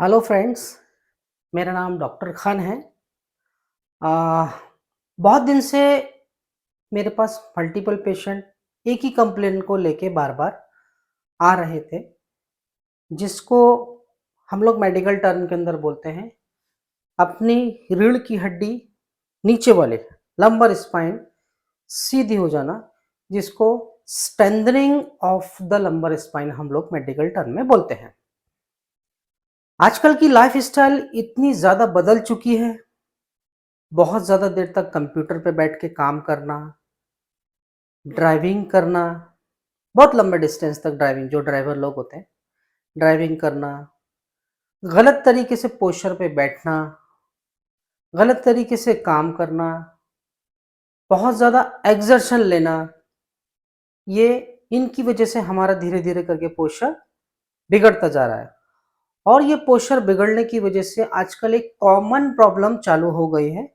Hello friends, मेरा नाम doctor Khan है। आ, बहुत दिन से मेरे पास मल्टीपल पेशेंट एक ही कंप्लेंट को लेके बार बार आ रहे थे, जिसको हम लोग मेडिकल टर्म के अंदर बोलते हैं अपनी रीढ़ की हड्डी नीचे वाले लंबर स्पाइन सीधी हो जाना, जिसको strengthening of the lumbar spine हम लोग मेडिकल टर्म में बोलते हैं। आजकल की लाइफ स्टाइल इतनी ज़्यादा बदल चुकी है, बहुत ज़्यादा देर तक कंप्यूटर पे बैठ के काम करना, ड्राइविंग करना, बहुत लंबे डिस्टेंस तक ड्राइविंग, जो ड्राइवर लोग होते हैं, ड्राइविंग करना, गलत तरीके से पोस्चर पे बैठना, गलत तरीके से काम करना, बहुत ज़्यादा एक्सर्शन लेना, ये इनकी वजह से हमारा धीरे-धीरे करके पोस्चर बिगड़ता जा रहा है। और ये पोस्चर बिगड़ने की वजह से आजकल एक कॉमन प्रॉब्लम चालू हो गई है,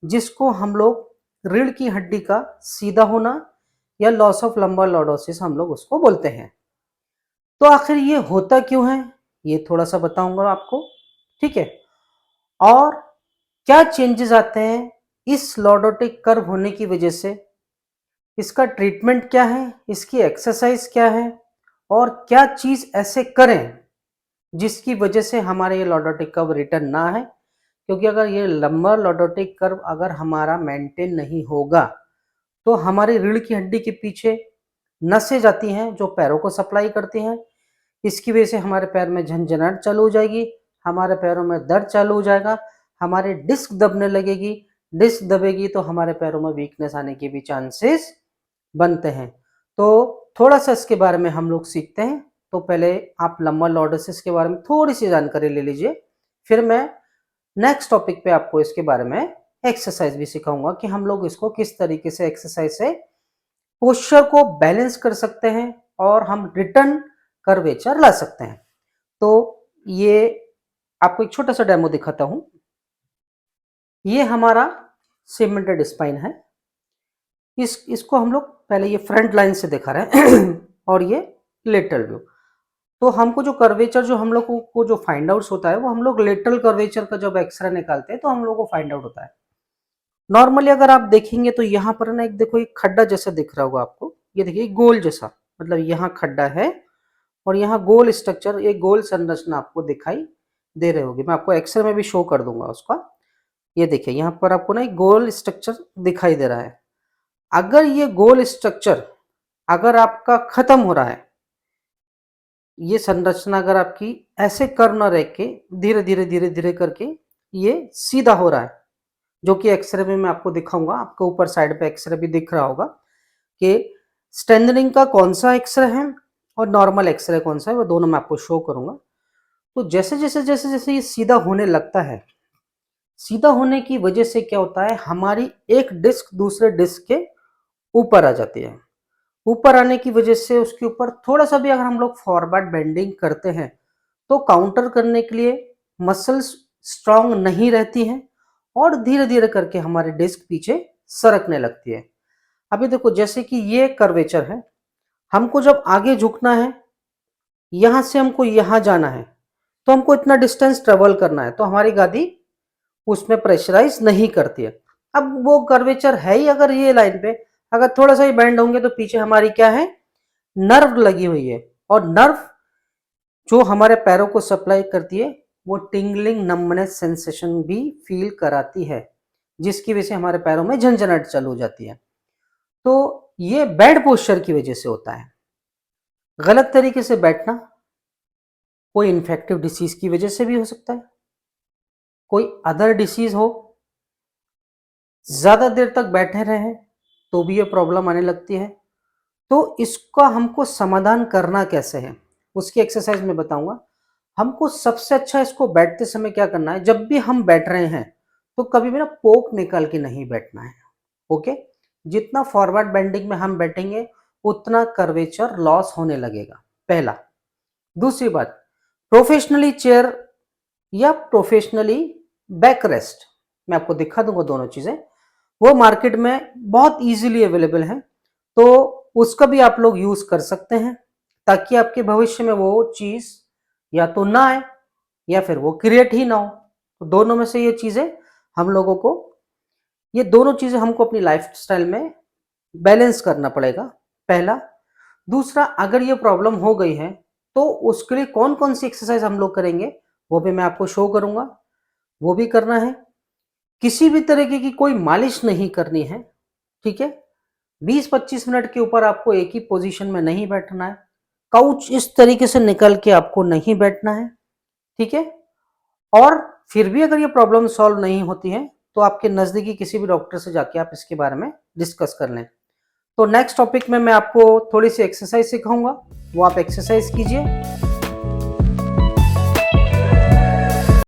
जिसको हम लोग रीढ़ की हड्डी का सीधा होना या लॉस ऑफ लंबर लॉर्डोसिस हम लोग उसको बोलते हैं। तो आखिर ये होता क्यों है, ये थोड़ा सा बताऊंगा आपको। ठीक है। और क्या चेंजेस आते हैं इस लॉर्डोटिक कर्व होने की वजह से, इसका ट्रीटमेंट क्या है, इसकी एक्सरसाइज क्या है, और क्या चीज ऐसे करें जिसकी वजह से हमारे ये लॉर्डोटिक कर्व रिटर्न ना है। क्योंकि अगर ये लंबा लॉर्डोटिक कर्व अगर हमारा मेंटेन नहीं होगा, तो हमारी रीढ़ की हड्डी के पीछे नसें जाती हैं जो पैरों को सप्लाई करती हैं। इसकी वजह से हमारे पैर में झंझनाहट चालू हो जाएगी, हमारे पैरों में दर्द चालू हो जाएगा, हमारे डिस्क दबने लगेगी, डिस्क दबेगी तो हमारे पैरों में वीकनेस आने के भी चांसेस बनते हैं। तो थोड़ा सा इसके बारे में हम लोग सीखते हैं। तो पहले आप लंबर लॉर्डोसिस के बारे में थोड़ी सी जानकारी ले लीजिए, फिर मैं नेक्स्ट टॉपिक पे आपको इसके बारे में एक्सरसाइज भी सिखाऊंगा कि हम लोग इसको किस तरीके से एक्सरसाइज से पोस्चर को बैलेंस कर सकते हैं और हम रिटर्न कर्वेचर ला सकते हैं। तो ये आपको एक छोटा सा डेमो दिखाता हूं। ये हमारा सीमेंटेड स्पाइन है। इसको हम लोग पहले ये फ्रंट लाइन से दिखा रहे हैं और ये लेटरल व्यू। तो हमको जो कर्वेचर जो हम लोग को जो फाइंड आउट होता है, वो हम लोग लेटरल कर्वेचर का जब एक्सरे निकालते हैं तो हम लोग को फाइंड आउट होता है। नॉर्मली अगर आप देखेंगे तो यहाँ पर ना एक देखो एक खड्डा जैसा दिख रहा होगा आपको, ये देखिए गोल जैसा, मतलब यहाँ खड्डा है और यहाँ गोल स्ट्रक्चर, एक गोल संरचना आपको दिखाई दे रही होगी। मैं आपको एक्सरे में भी शो कर दूंगा उसका। ये देखिए यहाँ पर आपको ना एक गोल स्ट्रक्चर दिखाई दे रहा है। अगर ये गोल स्ट्रक्चर अगर आपका खत्म हो रहा है, ये संरचना अगर आपकी ऐसे कर्व ना रह के धीरे धीरे धीरे धीरे करके ये सीधा हो रहा है, जो कि एक्सरे में मैं आपको दिखाऊंगा, आपको ऊपर साइड पे एक्सरे भी दिख रहा होगा कि स्ट्रेंथनिंग का कौन सा एक्सरे है और नॉर्मल एक्सरे कौन सा है, वो दोनों मैं आपको शो करूंगा। तो जैसे जैसे जैसे जैसे ये सीधा होने लगता है, सीधा होने की वजह से क्या होता है, हमारी एक डिस्क दूसरे डिस्क के ऊपर आ जाती है। ऊपर आने की वजह से उसके ऊपर थोड़ा सा भी अगर हम लोग फॉरवर्ड बेंडिंग करते हैं तो काउंटर करने के लिए मसल्स स्ट्रांग नहीं रहती हैं और धीरे धीरे करके हमारी डिस्क पीछे सरकने लगती है। अभी देखो जैसे कि ये कर्वेचर है, हमको जब आगे झुकना है, यहां से हमको यहां जाना है, तो हमको इतना डिस्टेंस ट्रेवल करना है, तो हमारी गादी उसमें प्रेशराइज नहीं करती है। अब वो कर्वेचर है ही अगर ये लाइन पे, अगर थोड़ा सा ही बैंड होंगे तो पीछे हमारी क्या है, नर्व लगी हुई है, और नर्व जो हमारे पैरों को सप्लाई करती है वो टिंगलिंग नंबनेस सेंसेशन भी फील कराती है, जिसकी वजह से हमारे पैरों में झंझनाहट चालू हो जाती है। तो ये बैड पोस्चर की वजह से होता है। गलत तरीके से बैठना कोई इन्फेक्टिव डिसीज की वजह से भी हो सकता है, कोई अदर डिसीज हो, ज्यादा देर तक बैठे रहे तो भी ये प्रॉब्लम आने लगती है। तो इसका हमको समाधान करना कैसे है, उसकी एक्सरसाइज में बताऊंगा। हमको सबसे अच्छा इसको बैठते समय क्या करना है, जब भी हम बैठ रहे हैं तो कभी भी ना पोक निकाल के नहीं बैठना है। ओके। जितना फॉरवर्ड बेंडिंग में हम बैठेंगे उतना कर्वेचर लॉस होने लगेगा, पहला। दूसरी बात, प्रोफेशनली चेयर या प्रोफेशनली बैक रेस्ट, मैं आपको दिखा दूंगा दोनों चीजें, वो मार्केट में बहुत इजीली अवेलेबल है। तो उसका भी आप लोग यूज कर सकते हैं ताकि आपके भविष्य में वो चीज या तो ना आए या फिर वो क्रिएट ही ना हो। तो दोनों में से ये चीज़ें हम लोगों को ये दोनों चीज़ें हमको अपनी लाइफ़स्टाइल में बैलेंस करना पड़ेगा, पहला। दूसरा, अगर ये प्रॉब्लम हो गई है, तो उसके लिए कौन-कौन सी एक्सरसाइज़ हम लोग करेंगे, वो भी मैं आपको शो करूँगा, वो भी करना है। किसी भी तरीके की कोई मालिश नहीं करनी है, ठीक है? 20-25 मिनट के ऊपर आपको एक ही पोज़ीशन में नहीं बैठना है। काउच इस तरीके से निकल के आपको नहीं बैठना है, ठीक है? और फिर भी अगर ये प्रॉब्लम सॉल्व नहीं होती है, तो आपके नज़दीकी किसी भी डॉक्टर से जाके आप इसके बारे में डिस्कस कर लें। तो नेक्स्ट टॉपिक में मैं आपको थोड़ी-सी एक्सरसाइज़ सिखाऊँगा, वो आप एक्सरसाइज़ कीजिए